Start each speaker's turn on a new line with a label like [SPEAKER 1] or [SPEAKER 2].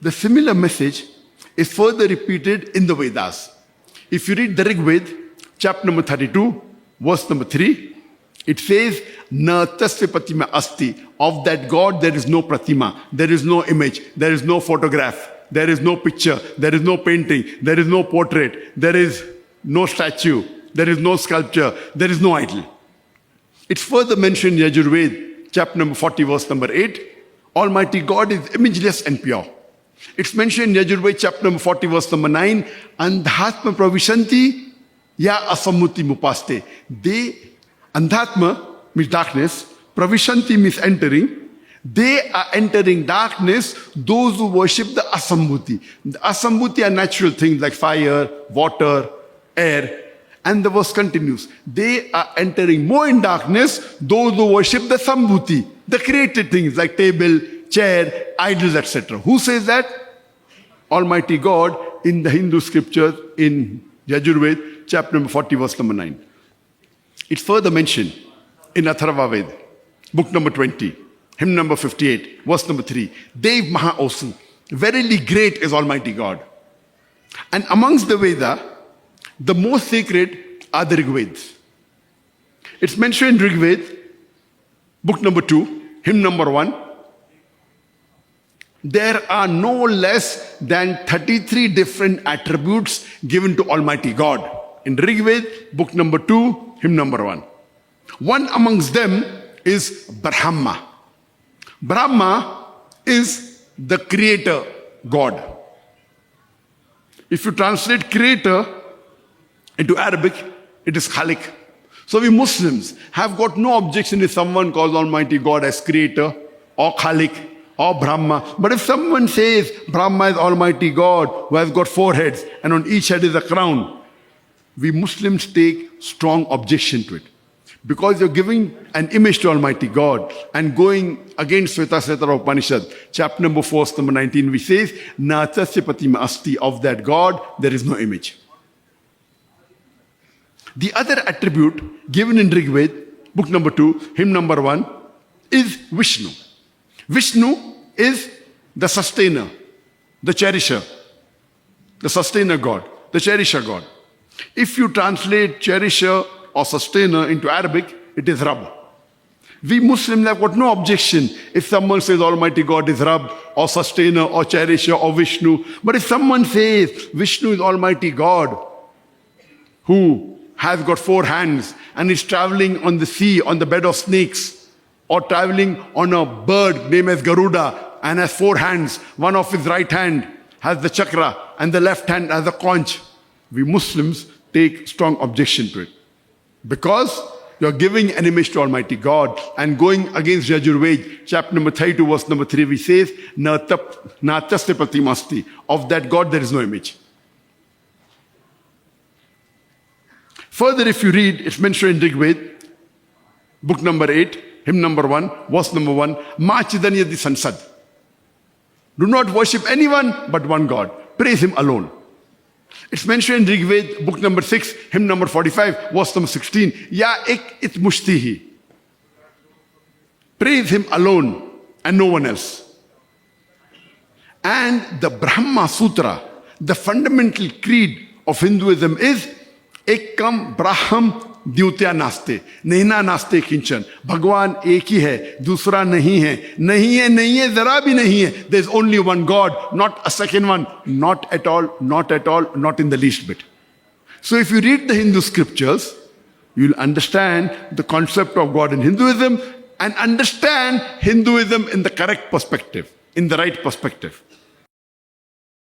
[SPEAKER 1] The similar message is further repeated in the Vedas. If you read the Rig Veda, chapter number 32, verse number 3, it says, Na tasya pratima asti. Of that God there is no pratima, there is no image, there is no photograph, there is no picture, there is no painting, there is no portrait, there is no statue, there is no sculpture, there is no idol. It's further mentioned in Yajurveda, chapter number 40, verse number 8. Almighty God is imageless and pure. It's mentioned in Yajurveda, chapter number 40, verse number 9. Andhatma pravishanti ya asammuti mupaste. They, andhatma means darkness, pravishanti means entering. They are entering darkness, those who worship the asammuti. The asammuti are natural things like fire, water, air. And the verse continues. They are entering more in darkness, those who worship the sambhuti, the created things like table, chair, idols, etc. Who says that? Almighty God in the Hindu scriptures in Yajurveda, chapter number 40, verse number 9. It's further mentioned in Atharva Veda, book number 20, hymn number 58, verse number 3. Dev Maha Osu, verily great is Almighty God. And amongst the Veda, the most sacred are the Rig Vedas. It's mentioned in Rig Veda, book number 2, hymn number 1. There are no less than 33 different attributes given to Almighty God. In Rig Veda, book number 2, hymn number 1. One amongst them is Brahma. Brahma is the creator God. If you translate creator into Arabic, it is Khalik. So we Muslims have got no objection if someone calls Almighty God as creator or Khalik or Brahma. But if someone says Brahma is Almighty God who has got 4 heads and on each head is a crown, we Muslims take strong objection to it. Because you're giving an image to Almighty God and going against Svetasvatara Upanishad, chapter number 4, verse number 19, which says, Na tasya pratima asti. Of that God, there is no image. The other attribute given in Rig Veda, book number 2, hymn number 1, is Vishnu. Vishnu is the sustainer, the cherisher, the sustainer God, the cherisher God. If you translate cherisher or sustainer into Arabic, it is Rabb. We Muslims have got no objection if someone says Almighty God is Rabb or sustainer or cherisher or Vishnu. But if someone says Vishnu is Almighty God who has got 4 hands and is traveling on the sea on the bed of snakes, or traveling on a bird named as Garuda and has 4 hands, one of his right hand has the chakra and the left hand has the conch, we Muslims take strong objection to it. Because you're giving an image to Almighty God and going against Yajurveda, chapter number 32, verse number 3, which says, Na tasya pratima asti. Of that God there is no image. Further, if you read, it's mentioned in Rig Veda, book number 8, hymn number 1, verse number 1, Ma chidanyadi sansad. Do not worship anyone but one God. Praise Him alone. It's mentioned in Rig Veda, book number 6, hymn number 45, verse number 16, Ya ek it mushtihi. Praise Him alone and no one else. And the Brahma Sutra, the fundamental creed of Hinduism is Ekam Braham Dyutya Naste. Nehna Naste Kinchan. Bhagwan ek hi hai, dusra nahi hai. Nahi hai, zara bhi nahi hai. There's only one God, not a second one. Not at all, not at all, not in the least bit. So if you read the Hindu scriptures, you'll understand the concept of God in Hinduism and understand Hinduism in the correct perspective, in the right perspective.